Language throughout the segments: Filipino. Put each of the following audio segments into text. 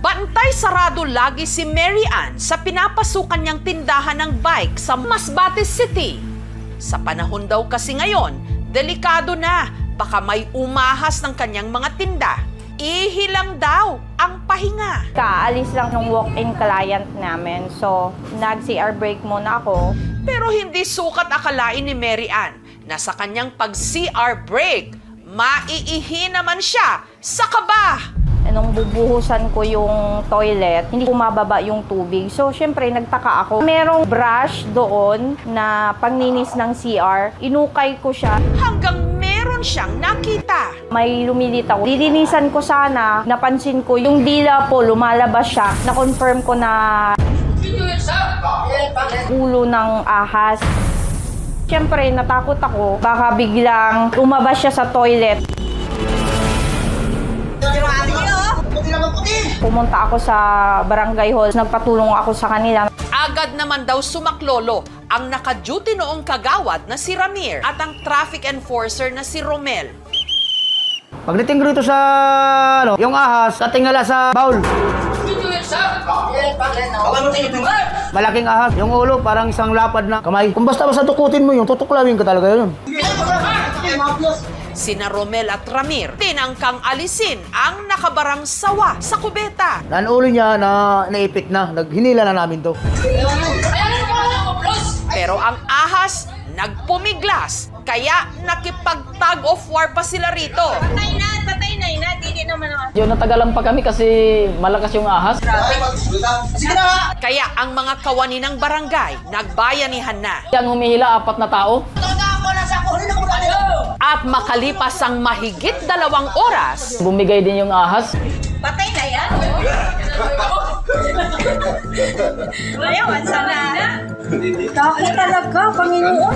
Bantay sarado lagi si Mary Ann sa pinapasukan niyang tindahan ng bike sa Masbate City. Sa panahon daw kasi ngayon, delikado na, baka may umahas ng kanyang mga tinda. Ihilang daw ang pahinga. Kaalis lang ng walk-in client namin. So, nag-CR break muna ako. Pero hindi sukat akalain ni Mary Ann na sa kanyang pag-CR break, maiihi naman siya sa kaba. Nung bubuhusan ko yung toilet, hindi bumababa yung tubig. So, syempre, nagtaka ako. Merong brush doon na panglinis ng CR. Inukay ko siya. Hanggang meron siyang nakita. May lumilitaw. Lilinisan ko sana. Napansin ko yung dila po, lumalabas siya. Na-confirm ko na ulo ng ahas. Siyempre, natakot ako. Baka biglang lumabas siya sa toilet. Pumunta ako sa barangay hall. Nagpatulong ako sa kanila. Agad naman daw sumaklolo ang naka-duty noong kagawad na si Ramir at ang traffic enforcer na si Romel. Pagdating rito sa yung ahas, katingala sa bowl. Malaking ahas. Yung ulo, parang isang lapad na kamay. Kung basta-basta tukutin mo yung tutuklawin ka talaga yun. Sina Romel at Ramir tinangkang alisin ang nakabarang sawa sa kubeta. Nanulo niya na naipit na. Hinila na namin to. Pero ang ahas nagpumiglas, kaya nakipag-tug of war pa sila rito. Patay na, hindi naman ako. Yun, natagalan pa kami kasi malakas yung ahas. Kaya ang mga kawani ng barangay nagbayanihan na. Ang humihila, 4 na tao. At makalipas ang mahigit 2 oras, Bumigay din yung ahas. Patay na yan? Ayawan sana. Takot talaga, Panginoon.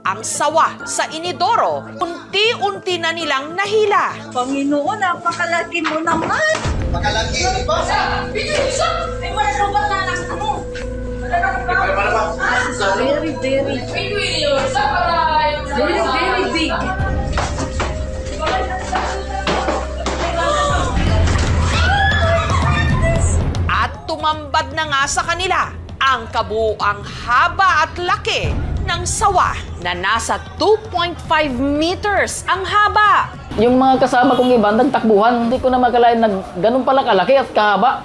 ang sawa sa inidoro, unti-unti na nilang nahila. Panginoon, napakalaki mo naman. Very big. At tumambad na nga sa kanila ang kabuuang haba at laki ng sawa na nasa 2.5 meters ang haba. Yung mga kasama kong iba, nagtakbuhan. Hindi ko na makalain na ganun pala kalaki at kahaba.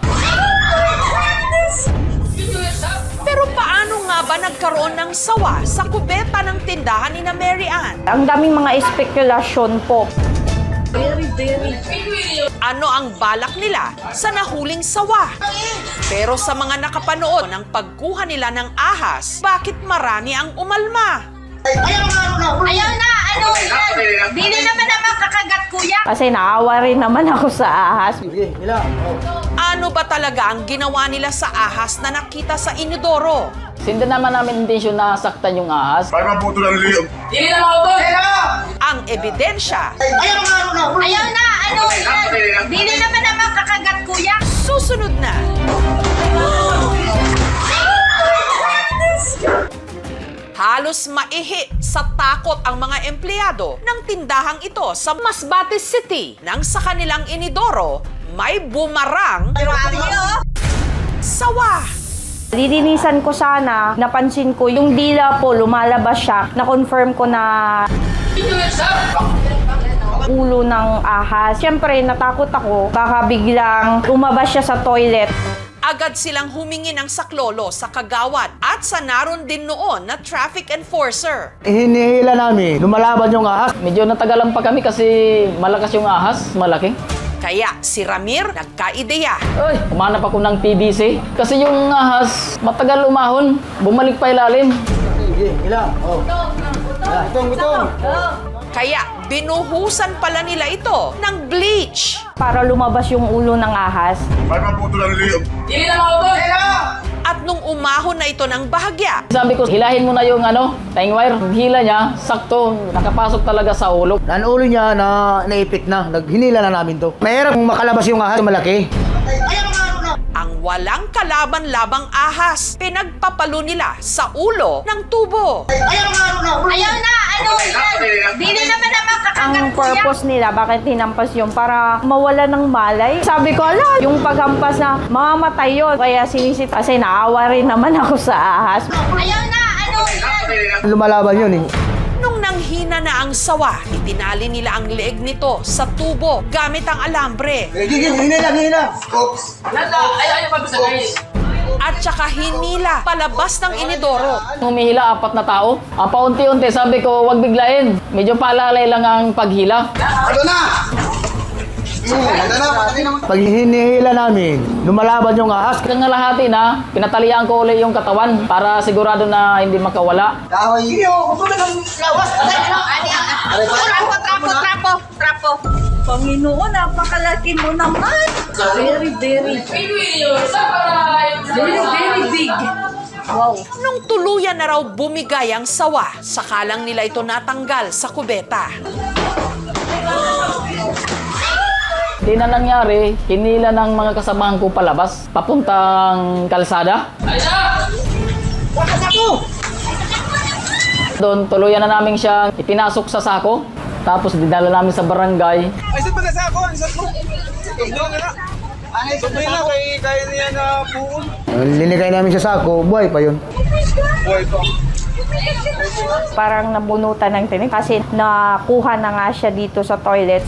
Pero paano nga ba nagkaroon ng sawa sa kubeta ng tindahan ni na Mary Ann? Ang daming mga espekulasyon po. Ano ang balak nila sa nahuling sawa? Pero sa mga nakapanood ng pagkuha nila ng ahas, bakit marami ang umalma? Ayaw na, ano yan? Dili naman na makakagat, kuya. Kasi naawa rin naman ako sa ahas. Sige, ilang. Ano ba talaga ang ginawa nila sa ahas na nakita sa inidoro? Hindi naman namin intensyon na saktan yung ahas. Para mabuto ng liyog. Ang ebidensya, Ayaw na, ano yan? Dili naman na makakagat, kuya. susunod na. Halos maihi sa takot ang mga empleyado ng tindahang ito sa Masbate City nang sa kanilang inidoro may bumarang sawa. Lilinisan ko sana, napansin ko yung dila po, lumalabas siya. Na-confirm ko na ulo ng ahas. Siyempre, natakot ako. Baka biglang lumabas siya sa toilet. Agad silang humingi ng saklolo sa kagawad at sa naroon din noon na traffic enforcer. Hinihila namin. Lumalaban yung ahas. Medyo natagalan pa kami kasi malakas yung ahas, malaki. Kaya si Ramir nagkaideya. Ay, umanap ako ng PVC. Kasi yung ahas, matagal umahon. Bumalik pa ilalim. Sige, ilang. Oh. Gutong. Kaya binuhusan pala nila ito ng bleach. Para lumabas yung ulo ng ahas. Para mabuto ng liyog. At nung umahon na ito ng bahagya, Sabi ko, hilahin mo na yung tying wire. Hila niya, sakto, nakapasok talaga sa ulo. Nanulo niya na naipit na. Hinila na namin to. Mahirap kung makalabas yung ahas malaki. ang walang kalaban-labang ahas pinagpapalo nila sa ulo ng tubo. Ayaw na, ano yan? Dili naman na makakagat. Ang purpose nila, bakit hinampas yun? Para mawala ng malay. Sabi ko, ala, yung paghampas na mamamatay yun. Kaya sinisit, kasi naawa rin naman ako sa ahas. Ayaw na, ano yan? Lumalaban yun eh. Nung nanghina na ang sawa, itinali nila ang leeg nito sa tubo gamit ang alambre. Hina. At saka hinila palabas ng inidoro. Humihila 4 na tao. Paunti-unti sabi ko, wag biglain. Medyo paalalay lang ang paghila. Pag hinihila namin, lumalaban yung ahas. Hanggang nalahati na, pinatalian ko ulit yung katawan para sigurado na hindi makawala. Trapo. Panginoon, napakalaki mo naman. Very big. Wow. Nung tuluyan na raw bumigay ang sawa, sakalang nila ito natanggal sa kubeta. Di na nangyari, hinila ng mga kasamahan ko palabas, papuntang kalsada. Doon, tuluyan na namin siya ipinasok sa sako. Tapos dinala namin sa barangay. Ay, saan ba na sa ako? Saan mo? Doon na. Sabay na, kaya niya na buon. Linigay namin sa sako, buhay pa yun. Buhay pa. Parang nabunutan ng tinik kasi nakuha na nga siya dito sa toilet.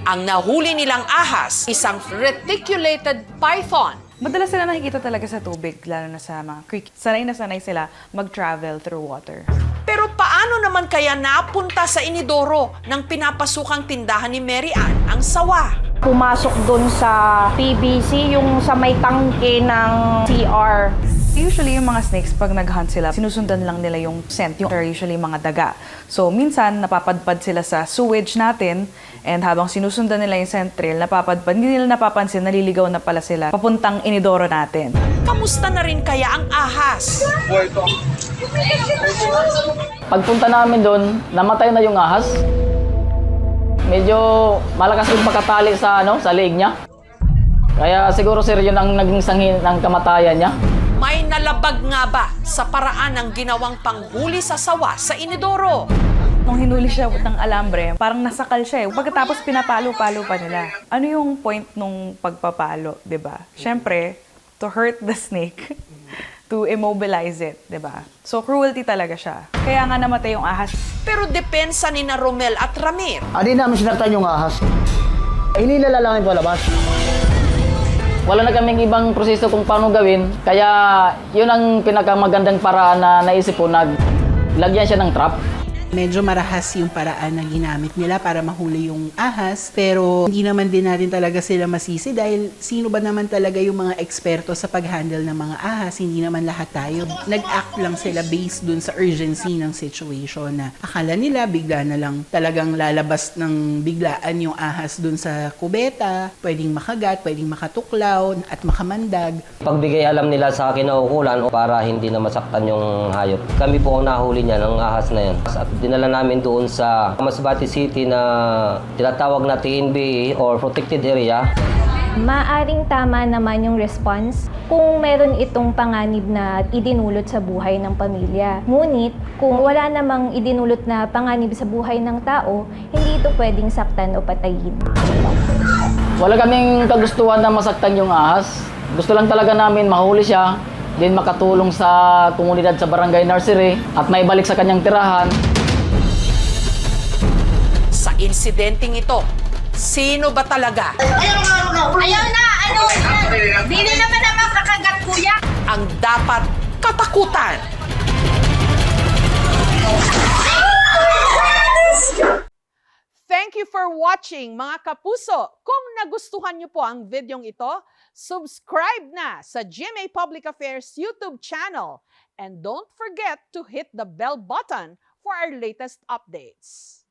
Ang nahuli nilang ahas, isang reticulated python. Madalas sila nakikita talaga sa tubig, lalo na sa mga creek. Sanay na sanay sila mag-travel through water. Pero paano naman kaya napunta sa inidoro ng pinapasukang tindahan ni Mary Ann ang sawa? Pumasok dun sa PVC, yung sa may tangke ng CR. Usually, yung mga snakes, pag nag-hunt sila, sinusundan lang nila yung scent, yung usually mga daga. So, minsan, napapadpad sila sa sewage natin, and habang sinusundan nila yung scent trail, napapadpad, hindi nila napapansin, naliligaw na pala sila, papuntang inidoro natin. Kamusta na rin kaya ang ahas? Buhay pa. Pagpunta namin doon, namatay na yung ahas. Medyo malakas yung pagkatali sa leeg niya. Kaya siguro sir, yun ang naging sanhi ng kamatayan niya. May nalabag nga ba sa paraan ng ginawang panghuli sa sawa sa inidoro? Nung hinuli siya ng alambre, parang nasakal siya eh. Pagkatapos pinapalo-palo pa nila. Ano yung point nung pagpapalo, 'di ba? Siyempre, to hurt the snake, to immobilize it, 'di ba? So cruelty talaga siya. Kaya nga namatay yung ahas. Pero depensa ni na Romel at Ramir. Hindi namin sinaktan yung ahas. Hinilala lang yung palabas. Wala na kaming ibang proseso kung paano gawin. Kaya yun ang pinakamagandang paraan na naisip ko, lagyan siya ng trap. Medyo marahas yung paraan na ginamit nila para mahuli yung ahas, pero hindi naman din natin talaga sila masisi dahil sino ba naman talaga yung mga eksperto sa pag-handle ng mga ahas, hindi naman lahat tayo. Nag-act lang sila based dun sa urgency ng situation na akala nila bigla na lang talagang lalabas ng biglaan yung ahas dun sa kubeta, pwedeng makagat, pwedeng makatuklaw at makamandag. Pagbigay alam nila sa kinaukulan para hindi na masaktan yung hayop. Kami po ang nahuli niya ng ahas na yan. At dinala namin doon sa Masbate City na tinatawag na TNBA or Protected Area. Maaring tama naman yung response kung meron itong panganib na idinulot sa buhay ng pamilya. Ngunit kung wala namang idinulot na panganib sa buhay ng tao, hindi ito pwedeng saktan o patayin. Wala kaming kagustuhan na masaktan yung ahas. Gusto lang talaga namin mahuli siya, din makatulong sa komunidad sa barangay nursery at maibalik sa kanyang tirahan. Sa insidenteng ito, sino ba talaga Ayaw na, ano yan? Dili naman na makakagat, kuya. ang dapat katakutan? Thank you for watching, mga kapuso. Kung nagustuhan niyo po ang videong ito, subscribe na sa GMA Public Affairs YouTube channel. And don't forget to hit the bell button for our latest updates.